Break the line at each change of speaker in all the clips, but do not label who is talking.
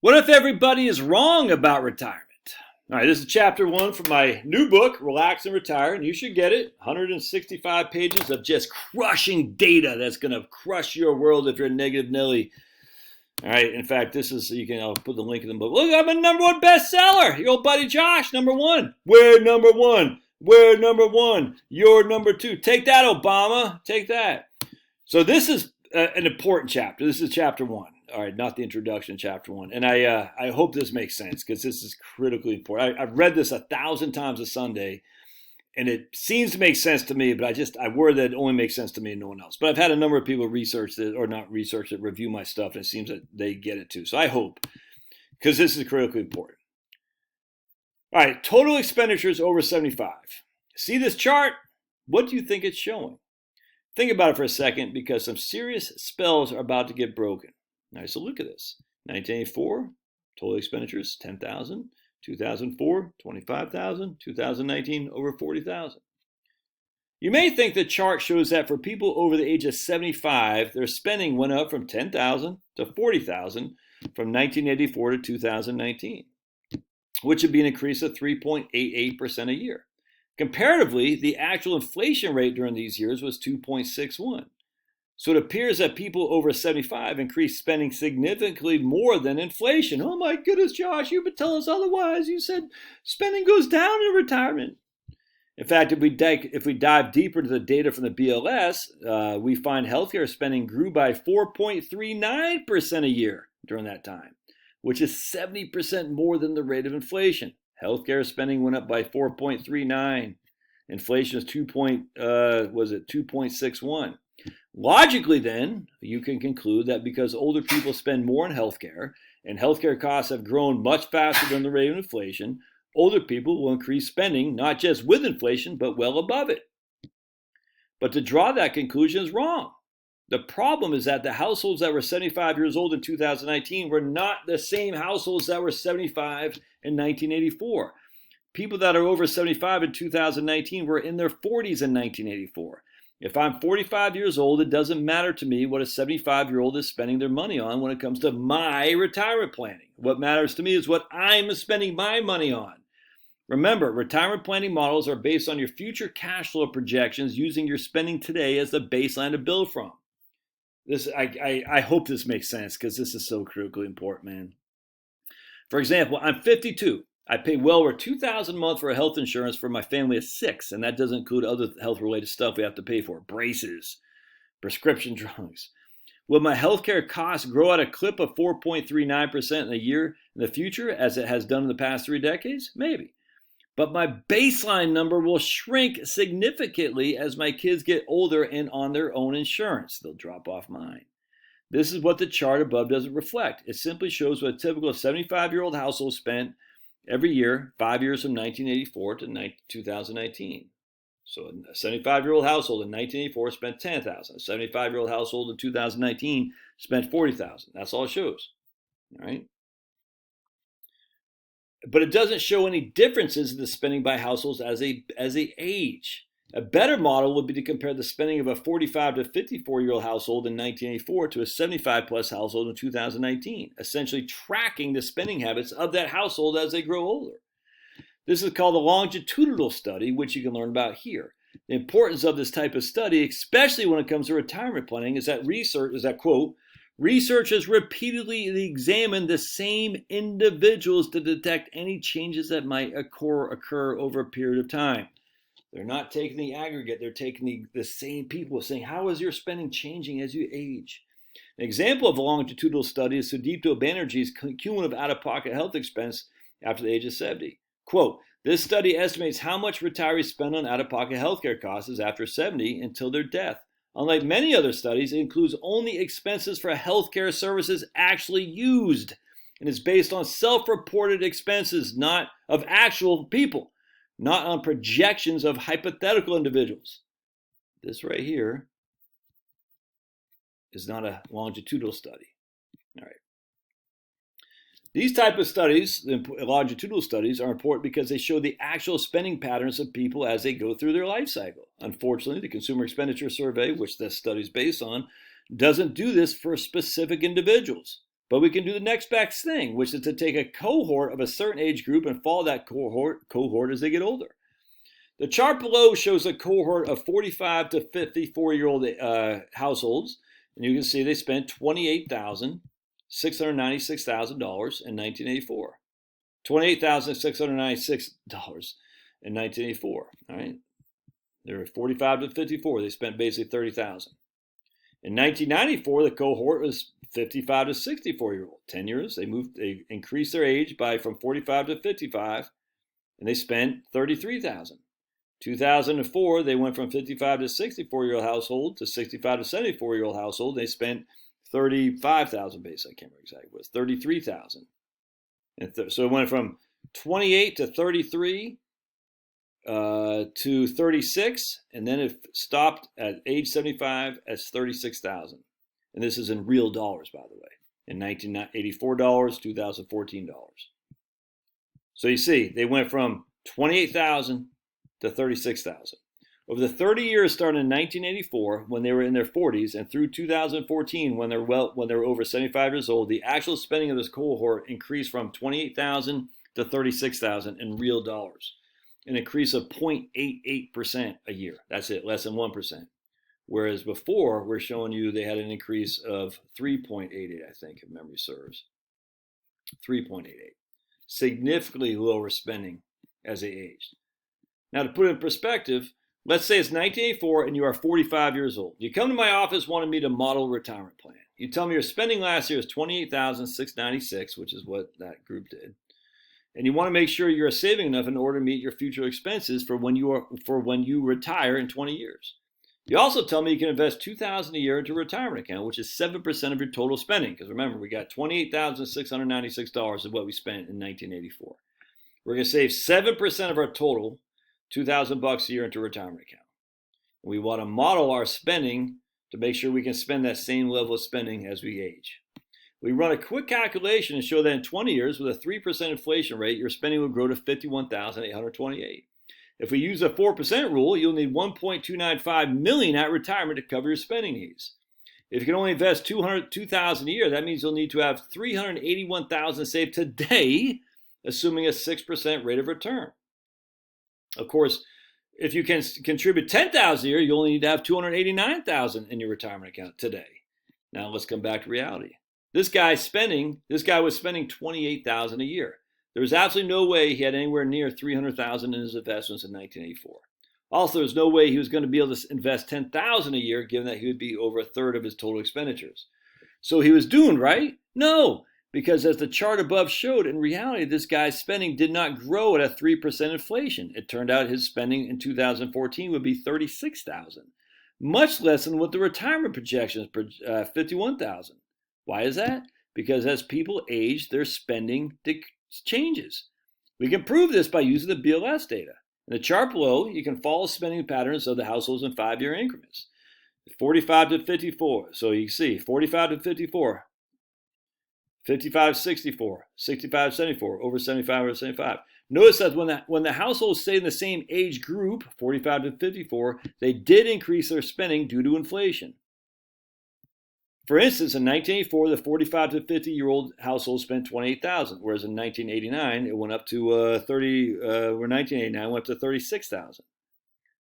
What if everybody is wrong about retirement? All right, this is chapter 1 from my new book, Relax and Retire, and you should get it. 165 pages of just crushing data that's going to crush your world if you're a negative Nelly. All right, in fact, this is, I'll put the link in the book. Look, I'm a #1 bestseller. Your old buddy Josh, #1. We're #1. We're #1. You're #2. Take that, Obama. Take that. So this is an important chapter. This is chapter 1. All right, not the introduction, chapter 1. And I hope this makes sense because this is critically important. I've read this 1,000 times a Sunday, and it seems to make sense to me, but I worry that it only makes sense to me and no one else. But I've had a number of people research it, or not research it, review my stuff, and it seems that they get it too. So I hope, because this is critically important. All right, total expenditures over 75. See this chart? What do you think it's showing? Think about it for a second, because some serious spells are about to get broken. All right, so look at this. 1984, total expenditures, 10,000. 2004, 25,000. 2019, over 40,000. You may think the chart shows that for people over the age of 75, their spending went up from 10,000 to 40,000 from 1984 to 2019, which would be an increase of 3.88% a year. Comparatively, the actual inflation rate during these years was 2.61. So it appears that people over 75 increased spending significantly more than inflation. Oh my goodness, Josh, you've been telling us otherwise. You said spending goes down in retirement. In fact, if we dive deeper into the data from the BLS, we find healthcare spending grew by 4.39% a year during that time, which is 70% more than the rate of inflation. Healthcare spending went up by 4.39. Inflation is 2.61. Logically, then, you can conclude that because older people spend more on healthcare and healthcare costs have grown much faster than the rate of inflation, older people will increase spending not just with inflation, but well above it. But to draw that conclusion is wrong. The problem is that the households that were 75 years old in 2019 were not the same households that were 75 in 1984. People that are over 75 in 2019 were in their 40s in 1984. If I'm 45 years old, it doesn't matter to me what a 75-year-old is spending their money on when it comes to my retirement planning. What matters to me is what I'm spending my money on. Remember, retirement planning models are based on your future cash flow projections using your spending today as the baseline to build from. I hope this makes sense because this is so critically important, man. For example, I'm 52. I pay well over $2,000 a month for health insurance for my family of 6, and that doesn't include other health-related stuff we have to pay for, braces, prescription drugs. Will my healthcare costs grow at a clip of 4.39% in a year in the future, as it has done in the past 3 decades? Maybe. But my baseline number will shrink significantly as my kids get older and on their own insurance. They'll drop off mine. This is what the chart above doesn't reflect. It simply shows what a typical 75-year-old household spent every year, 5 years from 1984 to 2019. So a 75-year-old household in 1984 spent $10,000. A 75-year-old household in 2019 spent $40,000. That's all it shows. All right. But it doesn't show any differences in the spending by households as they age. A better model would be to compare the spending of a 45 to 54-year-old household in 1984 to a 75-plus household in 2019, essentially tracking the spending habits of that household as they grow older. This is called a longitudinal study, which you can learn about here. The importance of this type of study, especially when it comes to retirement planning, is that quote, researchers repeatedly examine the same individuals to detect any changes that might occur over a period of time. They're not taking the aggregate. They're taking the same people, saying, how is your spending changing as you age? An example of a longitudinal study is Sudipto Banerjee's cumulative out-of-pocket health expense after the age of 70. Quote, this study estimates how much retirees spend on out-of-pocket healthcare costs after 70 until their death. Unlike many other studies, it includes only expenses for healthcare services actually used and is based on self-reported expenses, not of actual people, not on projections of hypothetical individuals. This right here is not a longitudinal study. All right. These type of studies, longitudinal studies, are important because they show the actual spending patterns of people as they go through their life cycle. Unfortunately, the Consumer Expenditure Survey, which this study is based on, doesn't do this for specific individuals. But we can do the next best thing, which is to take a cohort of a certain age group and follow that cohort as they get older. The chart below shows a cohort of 45 to 54-year-old households, and you can see they spent $28,696 in 1984. $28,696 in 1984. All right, they were 45 to 54. They spent basically $30,000. In 1994, the cohort was 55 to 64-year-old. 10 years, they increased their age from 45 to 55, and they spent $33,000. 2004, they went from 55 to 64-year-old household to 65 to 74-year-old household. They spent $35,000 base. I can't remember exactly what it was, $33,000. And so it went from 28 to 33 to 36, and then it stopped at age 75 as 36,000. And this is in real dollars, by the way, in 1984 dollars, 2014 dollars. So you see, they went from 28,000 to 36,000. Over the 30 years starting in 1984, when they were in their 40s, and through 2014, when they were over 75 years old, the actual spending of this cohort increased from 28,000 to 36,000 in real dollars, an increase of 0.88% a year. That's it, less than 1%. Whereas before, we're showing you they had an increase of 3.88, I think, if memory serves. 3.88. Significantly lower spending as they aged. Now, to put it in perspective, let's say it's 1984 and you are 45 years old. You come to my office wanting me to model a retirement plan. You tell me your spending last year is $28,696, which is what that group did. And you want to make sure you're saving enough in order to meet your future expenses for when you retire in 20 years. You also tell me you can invest $2,000 a year into a retirement account, which is 7% of your total spending. Because remember, we got $28,696 of what we spent in 1984. We're going to save 7% of our total, $2,000 a year, into a retirement account. We want to model our spending to make sure we can spend that same level of spending as we age. We run a quick calculation and show that in 20 years, with a 3% inflation rate, your spending will grow to $51,828. If we use a 4% rule, you'll need $1.295 million at retirement to cover your spending needs. If you can only invest $200,000 a year, that means you'll need to have $381,000 saved today, assuming a 6% rate of return. Of course, if you can contribute $10,000 a year, you only need to have $289,000 in your retirement account today. Now let's come back to reality. This guy was spending $28,000 a year. There was absolutely no way he had anywhere near $300,000 in his investments in 1984. Also, there's no way he was going to be able to invest $10,000 a year, given that he would be over a third of his total expenditures. So he was doomed, right? No, because as the chart above showed, in reality, this guy's spending did not grow at a 3% inflation. It turned out his spending in 2014 would be $36,000, much less than what the retirement projections, $51,000. Why is that? Because as people age, their spending changes. We can prove this by using the BLS data. In the chart below, you can follow spending patterns of the households in 5-year increments. 45 to 54. So you see 45 to 54, 55 to 64, 65 to 74, over 75 or 75. Notice that when the households stay in the same age group, 45 to 54, they did increase their spending due to inflation. For instance, in 1984, the 45 to 50-year-old household spent $28,000, whereas in 1989 it went up to 1989 went up to $36,000.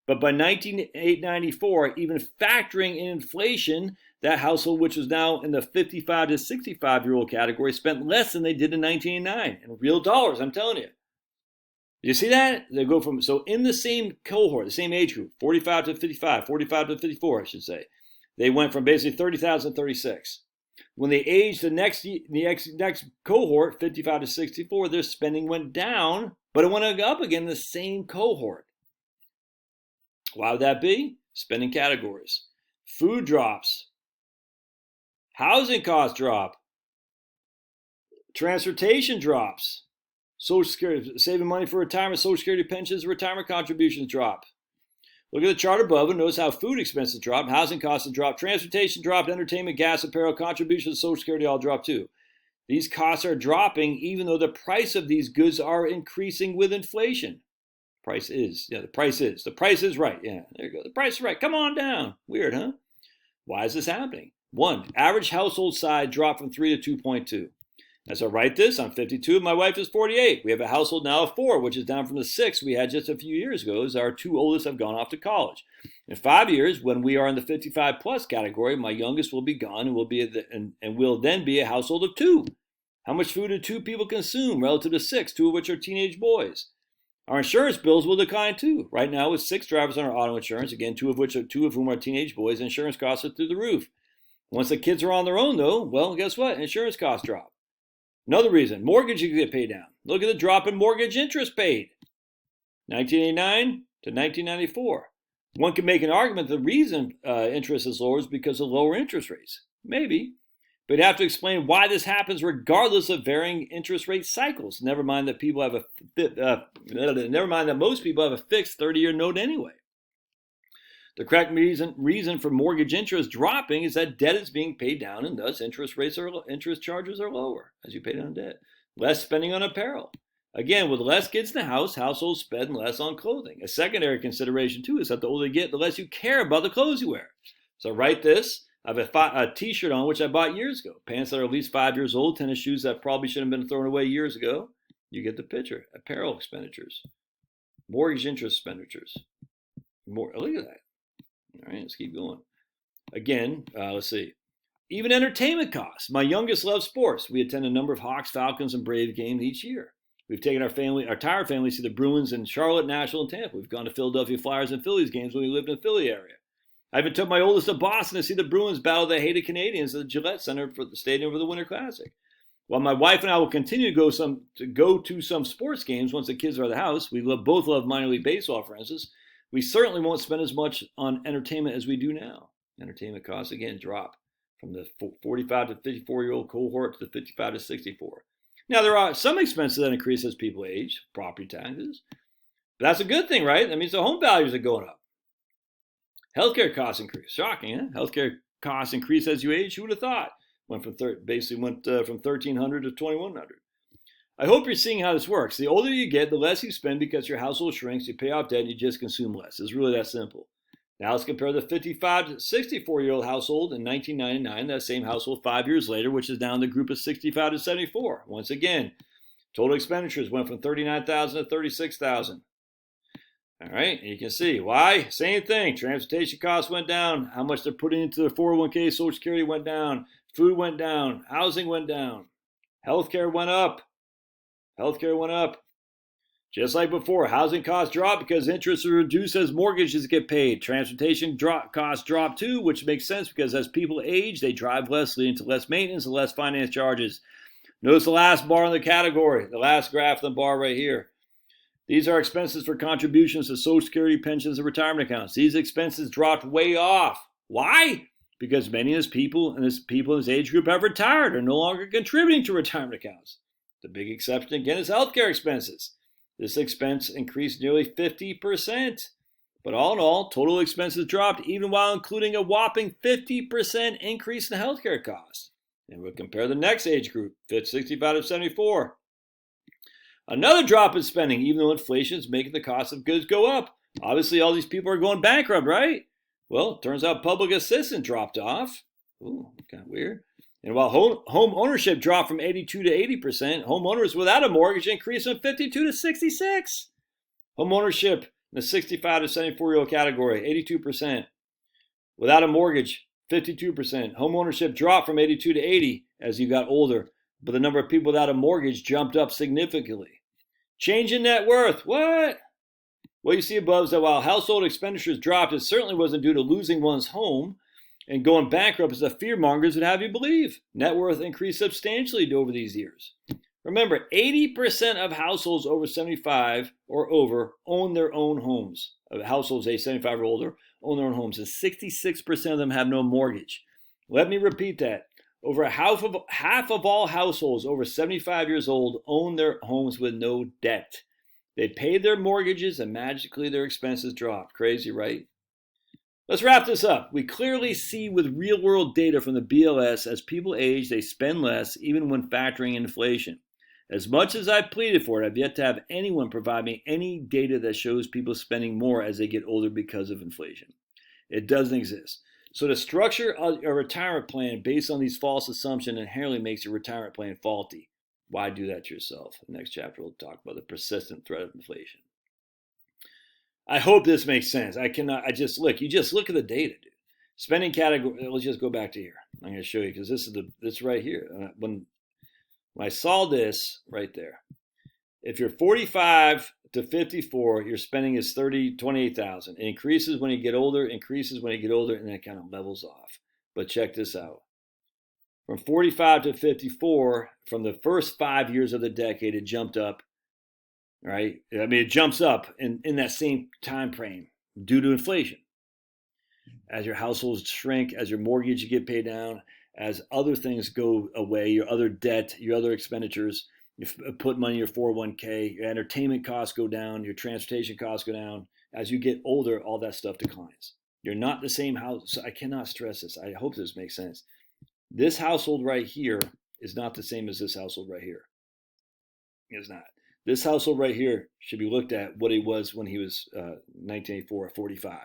But by 1994, even factoring in inflation, that household, which was now in the 55 to 65-year-old category, spent less than they did in 1989 in real dollars. I'm telling you. You see that? They go from in the same cohort, the same age group, 45 to 55, 45 to 54, I should say. They went from basically 30,000 to 36. When they aged the next cohort, 55 to 64, their spending went down, but it went up again in the same cohort. Why would that be? Spending categories. Food drops. Housing costs drop. Transportation drops. Social Security, saving money for retirement, Social Security pensions, retirement contributions drop. Look at the chart above and notice how food expenses dropped, housing costs have dropped, transportation dropped, entertainment, gas, apparel, contributions, Social Security all dropped too. These costs are dropping even though the price of these goods are increasing with inflation. The price is right. Yeah, there you go. The price is right. Come on down. Weird, huh? Why is this happening? One, average household size dropped from 3 to 2.2. As I write this, I'm 52, my wife is 48. We have a household now of 4, which is down from the 6 we had just a few years ago, as our 2 oldest have gone off to college. In 5 years, when we are in the 55 plus category, my youngest will be gone and will then be a household of 2. How much food do 2 people consume relative to 6, 2 of which are teenage boys? Our insurance bills will decline too. Right now, with 6 drivers on our auto insurance, again, 2 of whom are teenage boys, insurance costs are through the roof. Once the kids are on their own, though, well, guess what? Insurance costs drop. Another reason, mortgages get paid down. Look at the drop in mortgage interest paid. 1989 to 1994. One can make an argument the reason interest is lower is because of lower interest rates. Maybe. But you have to explain why this happens regardless of varying interest rate cycles. Never mind that most people have a fixed 30-year note anyway. The correct reason for mortgage interest dropping is that debt is being paid down, and thus interest charges are lower as you pay down debt. Less spending on apparel. Again, with less kids in the house, households spend less on clothing. A secondary consideration too is that the older you get, the less you care about the clothes you wear. So write this. I have a t-shirt on which I bought years ago. Pants that are at least 5 years old, tennis shoes that probably should have been thrown away years ago. You get the picture. Apparel expenditures. Mortgage interest expenditures. Look at that. All right, let's keep going. Again, let's see. Even entertainment costs. My youngest loves sports. We attend a number of Hawks, Falcons, and Braves games each year. We've taken our entire family to see the Bruins in Charlotte, Nashville, and Tampa. We've gone to Philadelphia Flyers and Phillies games when we lived in the Philly area. I even took my oldest to Boston to see the Bruins battle the hated Canadians at the Gillette Center for the stadium for the Winter Classic. While my wife and I will continue to go to some sports games once the kids are at the house, we both love minor league baseball, for instance. We certainly won't spend as much on entertainment as we do now. Entertainment costs, again, drop from the 45 to 54-year-old cohort to the 55 to 64. Now, there are some expenses that increase as people age, property taxes. But that's a good thing, right? That means the home values are going up. Healthcare costs increase. Shocking, huh? Healthcare costs increase as you age. Who would have thought? Went from 1,300 to 2,100. I hope you're seeing how this works. The older you get, the less you spend because your household shrinks, you pay off debt, and you just consume less. It's really that simple. Now let's compare the 55 to 64-year-old household in 1999, that same household 5 years later, which is now in the group of 65 to 74. Once again, total expenditures went from $39,000 to $36,000. All right, and you can see why. Same thing. Transportation costs went down. How much they're putting into their 401k, Social Security went down. Food went down. Housing went down. Healthcare went up. Healthcare went up. Just like before, housing costs drop because interest is reduced as mortgages get paid. Transportation costs drop too, which makes sense because as people age, they drive less, leading to less maintenance and less finance charges. Notice the last bar in the category, the last graph of the bar right here. These are expenses for contributions to Social Security, pensions, and retirement accounts. These expenses dropped way off. Why? Because many of these people in this age group have retired or no longer contributing to retirement accounts. The big exception, again, is healthcare expenses. This expense increased nearly 50%. But all in all, total expenses dropped even while including a whopping 50% increase in healthcare costs. And we'll compare the next age group, 65 to 74. Another drop in spending, even though inflation is making the cost of goods go up. Obviously, all these people are going bankrupt, right? Well, it turns out public assistance dropped off. Ooh, kind of weird. And while home ownership dropped from 82 to 80%, homeowners without a mortgage increased from 52 to 66. Home ownership in the 65 to 74-year-old category, 82%. Without a mortgage, 52%. Home ownership dropped from 82 to 80 as you got older, but the number of people without a mortgage jumped up significantly. Change in net worth, what? What you see above is that while household expenditures dropped, it certainly wasn't due to losing one's home and going bankrupt as the fearmongers would have you believe. Net worth increased substantially over these years. Remember, 80% of households over 75 or over own their own homes. Households age 75 or older own their own homes, and 66% of them have no mortgage. Let me repeat that. Over half of all households over 75 years old own their homes with no debt. They paid their mortgages and magically their expenses dropped. Crazy, right? Let's wrap this up. We clearly see with real-world data from the BLS as people age, they spend less even when factoring in inflation. As much as I've pleaded for it, I've yet to have anyone provide me any data that shows people spending more as they get older because of inflation. It doesn't exist. So to structure a retirement plan based on these false assumptions inherently makes your retirement plan faulty. Why do that to yourself? The next chapter we'll talk about the persistent threat of inflation. I hope this makes sense. You just look at the data, dude. Spending category, let's just go back to here. I'm going to show you because this right here. When I saw this right there, if you're 45 to 54, your spending is 28,000. It increases when you get older, and then it kind of levels off. But check this out. From 45 to 54, from the first 5 years of the decade, it jumped up, right? I mean, it jumps up in that same time frame due to inflation. As your households shrink, as your mortgage you get paid down, as other things go away, your other debt, your other expenditures, you put money in your 401k, your entertainment costs go down, your transportation costs go down. As you get older, all that stuff declines. You're not the same house. I cannot stress this. I hope this makes sense. This household right here is not the same as this household right here. It's not. This household right here should be looked at what he was when he was 1984 at 45.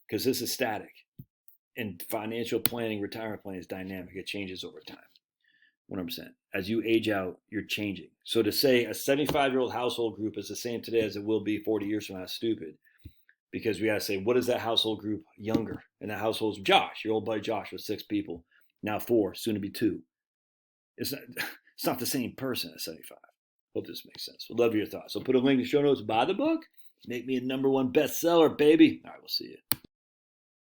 Because this is static. And financial planning, retirement planning is dynamic. It changes over time. 100%. As you age out, you're changing. So to say a 75-year-old household group is the same today as it will be 40 years from now is stupid. Because we got to say, what is that household group younger? And that household's Josh, your old buddy Josh, with 6 people. Now 4, soon to be 2. It's not the same person at 75. Hope this makes sense. We'd love your thoughts. So put a link in the show notes. Buy the book. Make me a #1 bestseller, baby. All right, we'll see you.